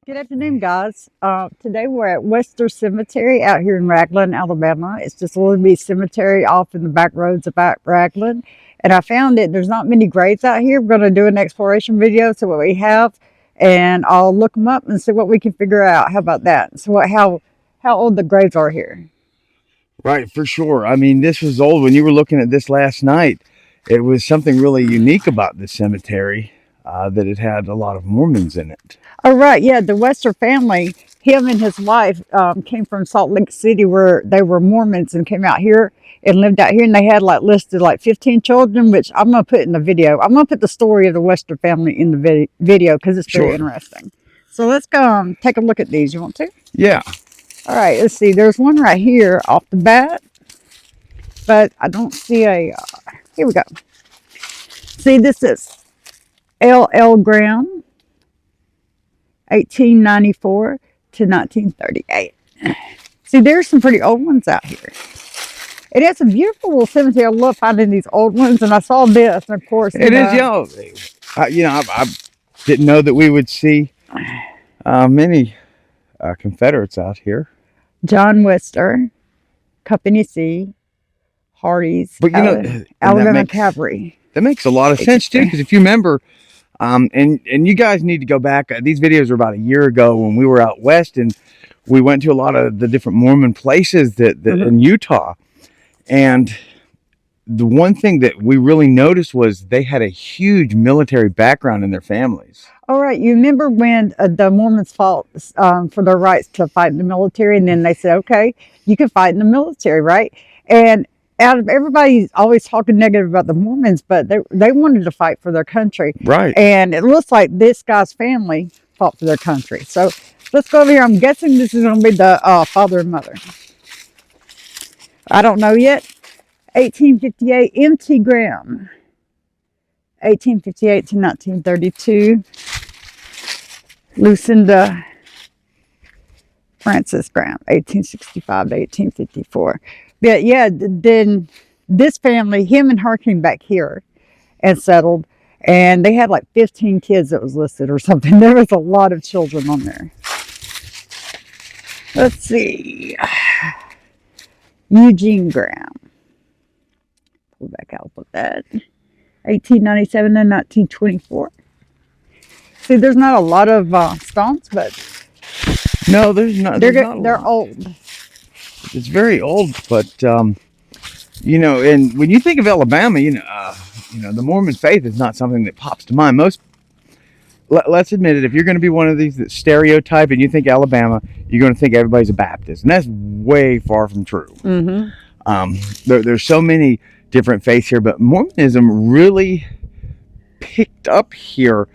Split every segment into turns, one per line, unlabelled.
Good afternoon, guys. Today we're at Wester Cemetery out here in Ragland, Alabama. It's just a little bitty cemetery off in the back roads of Ragland. And I found that there's not many graves out here. We're going to do an exploration video, so what we have, and I'll look them up and see what we can figure out. How about that? So how old the graves are here?
Right, for sure. I mean, this was old. When you were looking at this last night, it was something really unique about this cemetery, that it had a lot of Mormons in it.
Oh, right. Yeah, the Wester family, him and his wife came from Salt Lake City where they were Mormons and came out here and lived out here. And they had like listed like 15 children, which I'm going to put in the video. I'm going to put the story of the Wester family in the video because it's very
Sure.
interesting. So let's go take a look at these. You want to?
Yeah.
All right, let's see. There's one right here off the bat, but I don't see a. Here we go. See, this is L.L. Graham, 1894 to 1938. See, there's some pretty old ones out here. It is a beautiful little cemetery. I love finding these old ones, and I saw this, and of course,
It is, I didn't know that we would see many Confederates out here.
John Wester, Company C, Hardee's,
But, and
Alabama Cavalry.
that makes a lot of sense, too, because if you remember, and you guys need to go back. These videos were about a year ago when we were out west, and we went to a lot of the different Mormon places that in Utah. And the one thing that we really noticed was they had a huge military background in their families.
All right, you remember when the Mormons fought for their rights to fight in the military, and then they said, okay, you can fight in the military, right? And out of everybody's always talking negative about the Mormons, but they wanted to fight for their country.
Right.
And it looks like this guy's family fought for their country. So let's go over here. I'm guessing this is going to be the father and mother. I don't know yet. 1858, M.T. Graham. 1858 to 1932. Lucinda Francis Graham, 1865 to 1854. But yeah, then this family, him and her came back here and settled, and they had like 15 kids that was listed or something. There was a lot of children on there. Let's see. Eugene Graham. Pull back out with that. 1897 and 1924. See, there's not a lot of stones, but
no, there's not.
They're old.
It's very old, but and when you think of Alabama, the Mormon faith is not something that pops to mind. Let's admit it. If you're going to be one of these that stereotype and you think Alabama, you're going to think everybody's a Baptist, and that's way far from true. There's so many different faiths here, but Mormonism really picked up here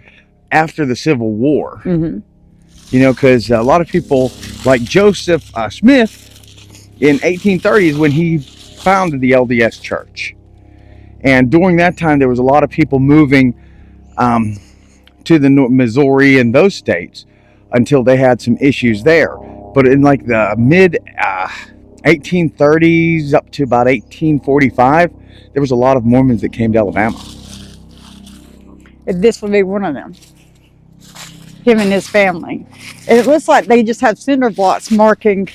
after the Civil War. Because a lot of people like Joseph Smith in 1830s when he founded the LDS Church, and during that time there was a lot of people moving to the Missouri and those states until they had some issues there. But in like the mid 1830s up to about 1845, there was a lot of Mormons that came to Alabama.
This would be one of them. Him and his family. And it looks like they just have cinder blocks marking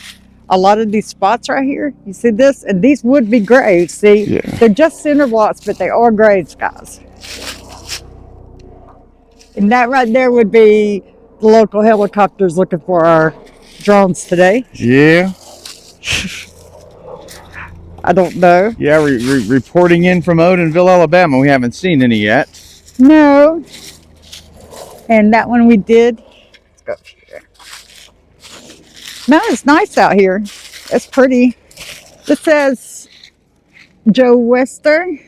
a lot of these spots right here. You see this? And these would be graves. See,
Yeah.
They're just cinder blocks, but they are graves, guys. And that right there would be the local helicopters looking for our drones today.
Yeah.
I don't know.
Yeah, reporting in from Odenville, Alabama. We haven't seen any yet.
No. And that one we did. Let's go here. No, it's nice out here. It's pretty. This says Joe Wester.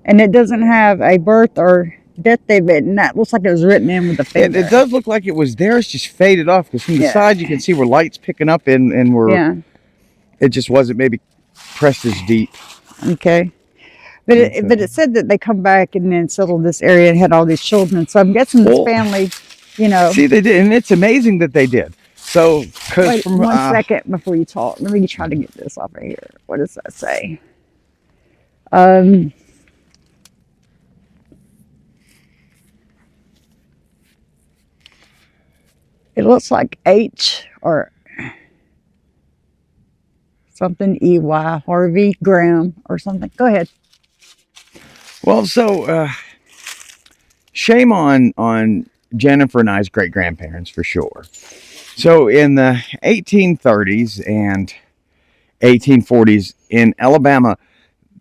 And it doesn't have a birth or death date, but that looks like it was written in with a finger.
It does look like it was there. It's just faded off because from the side you can see where light's picking up and where it just wasn't maybe pressed as deep.
Okay. But it said that they come back and then settled this area and had all these children. So I'm guessing this family,
See, they did, and it's amazing that they did. So,
wait, one second before you talk. Let me try to get this off of here. What does that say? It looks like H or something EY, Harvey Graham or something. Go ahead.
Well, so shame on Jennifer and I's great grandparents for sure. So in the 1830s and 1840s in Alabama,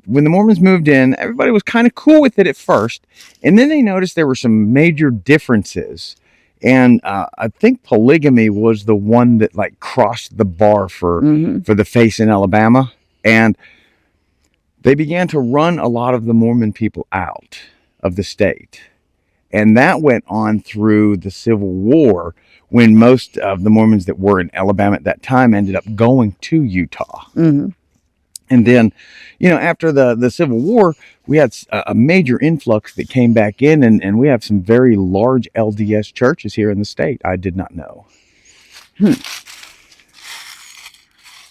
when the Mormons moved in, everybody was kind of cool with it at first, and then they noticed there were some major differences. And I think polygamy was the one that like crossed the bar for the face in Alabama, and they began to run a lot of the Mormon people out of the state. And that went on through the Civil War, when most of the Mormons that were in Alabama at that time ended up going to Utah.
Mm-hmm.
And then, after the Civil War, we had a major influx that came back in, and we have some very large LDS churches here in the state. I did not know.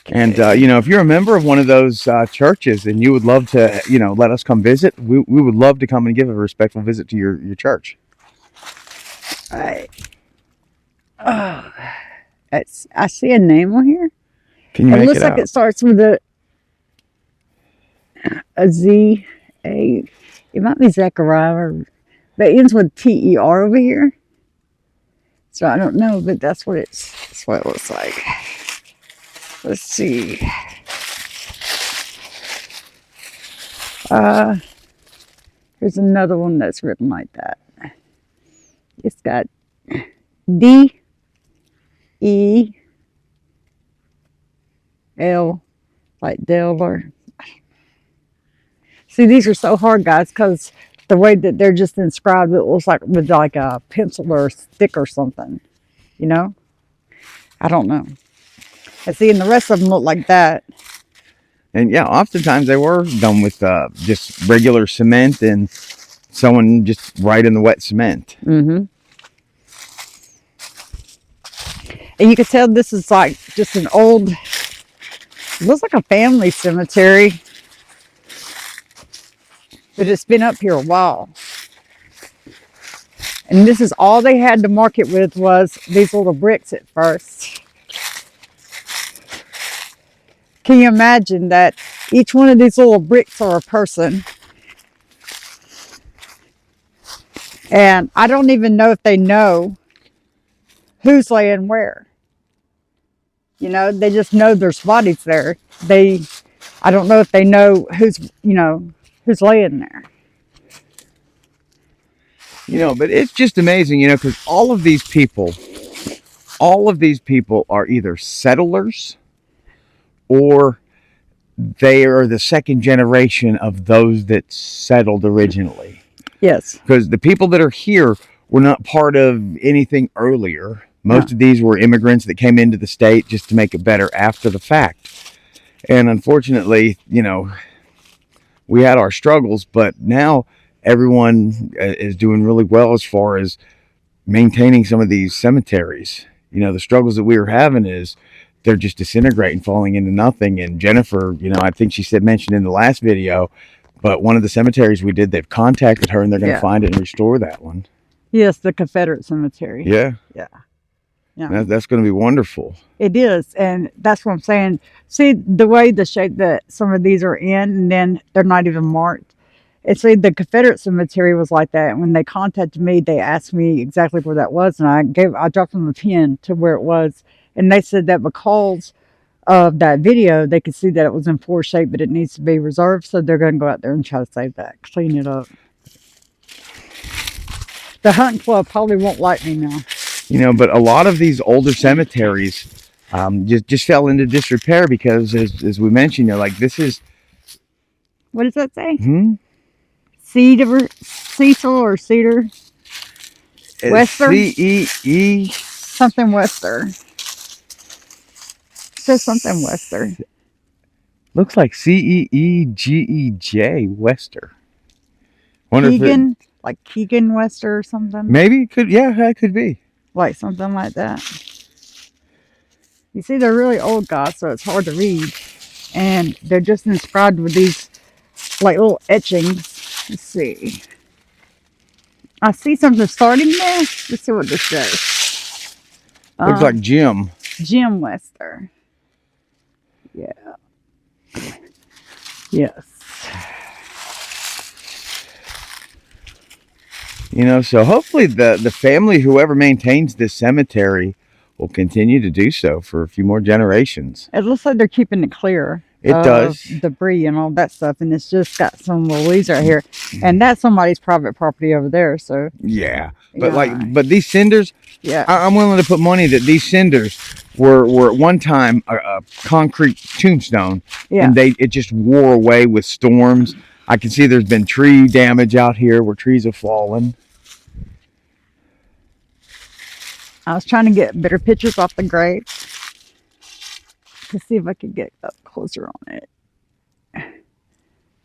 And, if you're a member of one of those churches and you would love to, let us come visit, we would love to come and give a respectful visit to your church.
I see a name on here.
Can you make
it looks
it
like
out?
it starts with a Z, A. It might be Zechariah, but it ends with TER over here. So I don't know, but that's what it looks like. Let's see. Here's another one that's written like that. It's got D E L, like Delaware. See, these are so hard, guys, because the way that they're just inscribed, it looks like with like a pencil or a stick or something. I don't know. And see, and the rest of them look like that.
And yeah, oftentimes they were done with just regular cement and someone just right in the wet cement.
Mm-hmm. And you can tell this is like just an old, it looks like a family cemetery. But it's been up here a while. And this is all they had to market with was these little bricks at first. Can you imagine that each one of these little bricks are a person? And I don't even know if they know who's laying where. They just know there's bodies there. I don't know if they know who's laying there.
But it's just amazing, because all of these people are either settlers or they are the second generation of those that settled originally.
Yes.
Because the people that are here were not part of anything earlier. Most of these were immigrants that came into the state just to make it better after the fact. And unfortunately, we had our struggles, but now everyone is doing really well as far as maintaining some of these cemeteries. The struggles that we were having is they're just disintegrating, falling into nothing. And Jennifer, I think she mentioned in the last video, but one of the cemeteries we did, they've contacted her and they're going to find it and restore that one.
Yes, the Confederate cemetery.
Yeah.
Yeah. Yeah.
That's going to be wonderful.
It is, and that's what I'm saying. See the way the shape that some of these are in, and then they're not even marked. And see, the Confederate cemetery was like that. And when they contacted me, they asked me exactly where that was, and I dropped them a pin to where it was, and they said that because of that video, they could see that it was in poor shape, but it needs to be reserved. So they're going to go out there and try to save that, clean it up. The hunting club probably won't like me now.
But a lot of these older cemeteries just fell into disrepair because, as we mentioned, this is...
What does that say? Cecil or Cedar? Wester?
C-E-E...
Something Wester. It says something Wester.
Looks like C-E-E-G-E-J, Wester.
Keegan? Like Keegan Wester or something?
Maybe it could, it could be.
Like something like that. You see, they're really old, guys, so it's hard to read. And they're just inscribed with these like little etchings. Let's see. I see something starting there. Let's see what this says.
Looks like Jim.
Jim Wester. Yeah. Yes.
You know, so hopefully the family, whoever maintains this cemetery, will continue to do so for a few more generations.
It looks like they're keeping it clear.
It does.
Debris and all that stuff, and it's just got some little leaves right here, and that's somebody's private property over there. So
Yeah, but
yeah.
but these cinders,
Yeah.
I'm willing to put money that these cinders were at one time a concrete tombstone,
Yeah.
and it just wore away with storms. I can see there's been tree damage out here where trees have fallen.
I was trying to get better pictures off the grave to see if I could get up closer on it.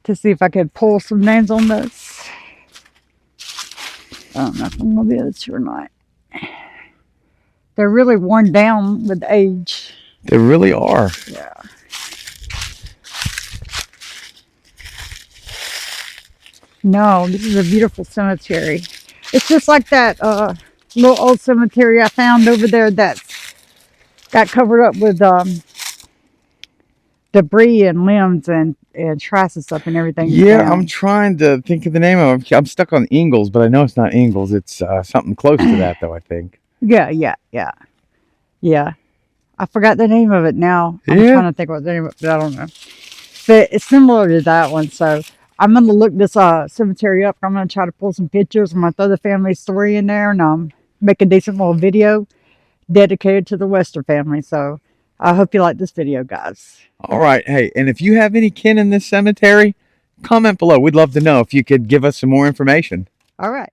To see if I could pull some names on this. I don't know if I'm going to be able to or not. They're really worn down with age.
They really are.
Yeah. No, this is a beautiful cemetery. It's just like that little old cemetery I found over there that's got covered up with debris and limbs and trash and stuff and everything.
Yeah,
down.
I'm trying to think of the name of it. I'm stuck on Ingalls, but I know it's not Ingalls. It's something close to that, though, I think.
Yeah. I forgot the name of it now. I'm
Yeah.
trying to think what the name of it, but I don't know. But it's similar to that one, so I'm gonna look this cemetery up. I'm gonna try to pull some pictures. I'm gonna throw the family story in there and make a decent little video dedicated to the Wester family. So I hope you like this video, guys.
All right. Hey, and if you have any kin in this cemetery, comment below. We'd love to know if you could give us some more information.
All right.